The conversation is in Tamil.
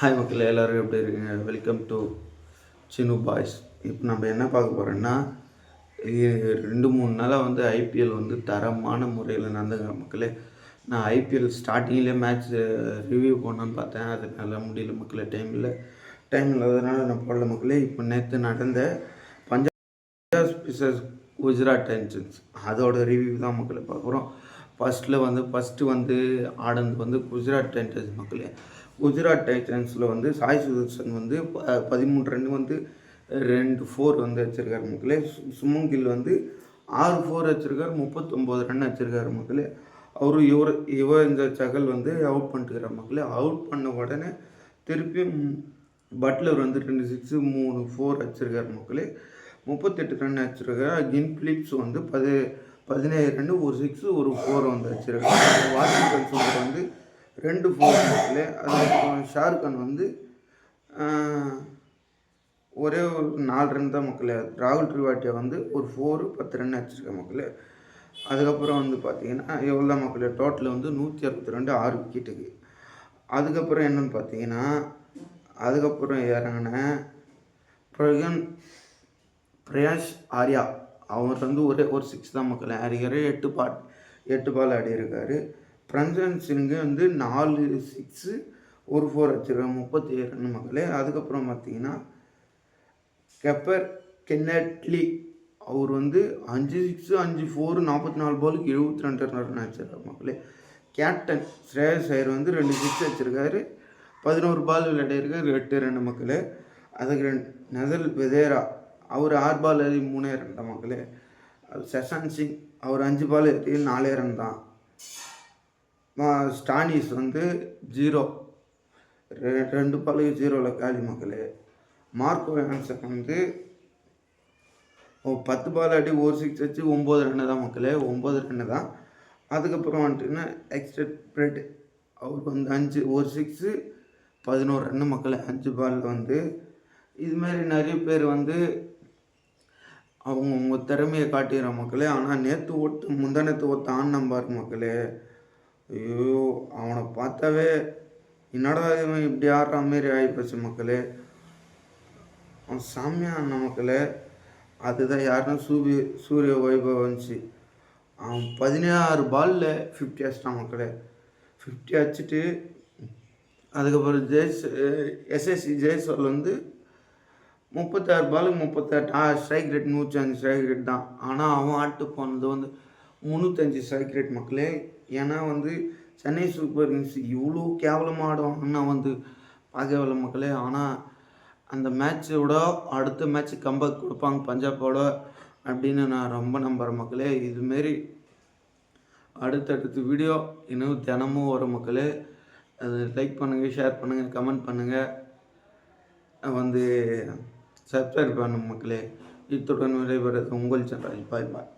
ஹாய் மக்கள் எல்லோரும் எப்படி இருக்கீங்க? Welcome to Chinu boys. இப்போ நம்ம என்ன பார்க்க போகிறோன்னா, 2-3 நாளாக வந்து ஐபிஎல் வந்து தரமான முறையில் நடந்துங்க மக்களே. நான் ஐபிஎல் ஸ்டார்டிங்லேயே மேட்ச் ரிவ்யூ பண்ணணுன்னு பார்த்தேன். அது நல்லா முடியல மக்களே. டைம் இல்லாததுனால நான் போடல மக்களே. இப்போ நேற்று நடந்த பஞ்சாப் பிசஸ் குஜராத் டைட்டன்ஸ் அதோட ரிவ்யூ தான் மக்களே பார்க்குறோம். ஃபஸ்ட்டு வந்து ஆடினது வந்து குஜராத் டைட்டன்ஸ் மக்களே. குஜராத் டைட்டன்ஸில் வந்து சாய் சுதர்சன் வந்து 13 ரன் வந்து 2 4 வந்து வச்சுருக்காரு மக்களே. சுமன் கில் வந்து 6 4 வச்சுருக்காரு, 39 ரன் வச்சுருக்காரு மக்களே. இவர் இந்த சகல் வந்து அவுட் பண்ணிட்டுக்கிறார் மக்களே. அவுட் பண்ண உடனே திருப்பியும் பட்லர் வந்து 2 6 3 4 வச்சுருக்காரு மக்களே. 38 ரன் வச்சுருக்காரு. கின் பிலிப்ஸ் வந்து 17 ரன், ஒரு 6 ஒரு 4 வந்து வச்சுருக்காரு. வாஷிங்டன் சுந்தர் வந்து 2 4 மக்களே. அதுக்கப்புறம் ஷாருக்கான் வந்து ஒரே ஒரு 4 ரன் தான் மக்களே. ராகுல் திரிபாட்டியா வந்து ஒரு 4 10 ரன் அடிச்சிருக்க மக்களே. அதுக்கப்புறம் வந்து பார்த்தீங்கன்னா எவ்வளோ மக்களே, டோட்டல் வந்து 162 6 விக்கெட்டுக்கு. அதுக்கப்புறம் என்னென்னு பார்த்தீங்கன்னா, அதுக்கப்புறம் இறங்கின பிரயாஷ் ஆர்யா அவர் வந்து ஒரே ஒரு 6 தான் மக்களே. அடிக்கிற 8 பால் ஆடி இருக்காரு. பிரஞ்சன் சிங்கு வந்து 4 6 ஒரு 4 வச்சுருக்காங்க, 37 ரன் மக்களே. அதுக்கப்புறம் பார்த்தீங்கன்னா கென்னட்லி அவர் வந்து 5 6 5 4 44 பாலுக்கு 72 ரன் வச்சுருக்காரு மக்களே. கேப்டன் ஸ்ரேயஸ் ஐயர் வந்து 2 6 வச்சுருக்காரு, 11 பால் விளையாடிருக்காரு, 8 ரன் மக்களே. அதுக்கு நசல் பெதேரா அவர் 6 பால் ஏறி 3 ரன் தான் மக்களே. சஷாந்த் சிங் அவர் 5 பால் ஏறி 4 ரன் தான். ஸ்டானிஸ் வந்து 0 2 பாலுக்கு 0ல் காலி மக்களே. மார்க்கோ ஆன்சர் வந்து 10 பால் ஆடி ஒரு 6 வச்சு 9 ரன்னு தான் மக்களே, 9 ரன்னு தான். அதுக்கப்புறம் வந்துட்டுன்னா எக்ஸ்ட்ரட் பிரெட் அவருக்கு வந்து 5 ஒரு 6 11 ரன்னு மக்களே. 5 பாலில் வந்து இதுமாரி நிறைய பேர் வந்து அவங்க திறமையை காட்டிடுற மக்களே. ஆனால் முந்தானத்து ஆடினான் பாரு மக்களே, ஐயோ அவனை பார்த்தாவே என்னடா இவன் இப்படி ஆடுற மாரி ஆகிப்போச்சு மக்களே. அவன் சாமியாக ஆடின மக்களே. அதுதான் யாருன்னா சூரிய வைபவ் வந்துச்சு. அவன் 16 பாலில் 50 அடிச்சிட்டான் மக்களே. 50 அடிச்சுட்டு அதுக்கப்புறம் எஸ்எஸ்சி ஜெய்ஸ்வால் வந்து 36 பாலுக்கு 38 ஸ்ட்ரைக் ரேட், 105 ஸ்ட்ரைக் ரேட் தான். ஆனால் அவன் ஆட்டு போனது வந்து 305 ஸ்ட்ரைக் ரேட் மக்களே. ஏன்னா வந்து சென்னை சூப்பர் கிங்ஸ் இவ்வளோ கேவலமாக ஆடுவாங்கன்னா வந்து பார்க்கவில்லை மக்களே. ஆனால் அந்த மேட்சோட அடுத்த மேட்ச் கம்பேக் கொடுப்பாங்க பஞ்சாபோட அப்படின்னு நான் ரொம்ப நம்புகிறேன் மக்களே. இதுமாரி அடுத்தடுத்த வீடியோ இன்னும் தினமும் வரும் மக்களே. அது லைக் பண்ணுங்கள், ஷேர் பண்ணுங்கள், கமெண்ட் பண்ணுங்கள், வந்து சப்ஸ்கிரைப் பண்ணுங்க மக்களே. இத்துடன் விடைபெறுவது உங்கள் சேனல். பாய் பாய்.